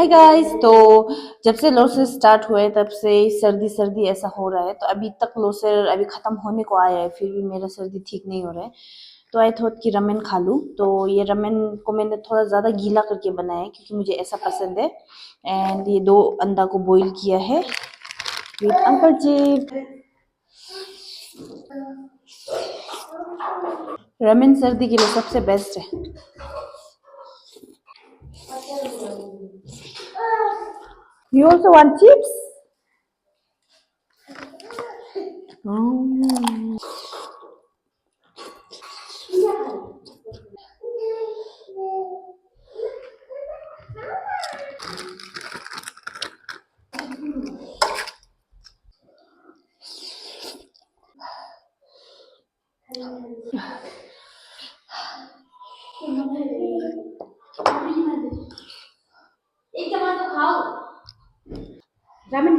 Hi guys. तो जब से लोसर स्टार्ट हुए तब से सर्दी सर्दी ऐसा हो रहा है। तो अभी तक लोसर अभी खत्म होने को आया है, फिर भी मेरा सर्दी ठीक नहीं हो रहा है। तो आई थॉट कि रमेन खा लूँ। तो ये रमेन को मैंने थोड़ा ज़्यादा गीला करके बनाया है क्योंकि मुझे ऐसा पसंद है। एंड ये 2 अंडा को बॉईल किया है विद अंकल जी। रमेन सर्दी के लिए सबसे बेस्ट है। You also want chips? Mm. एक चम्मच तो खाओ। रामेन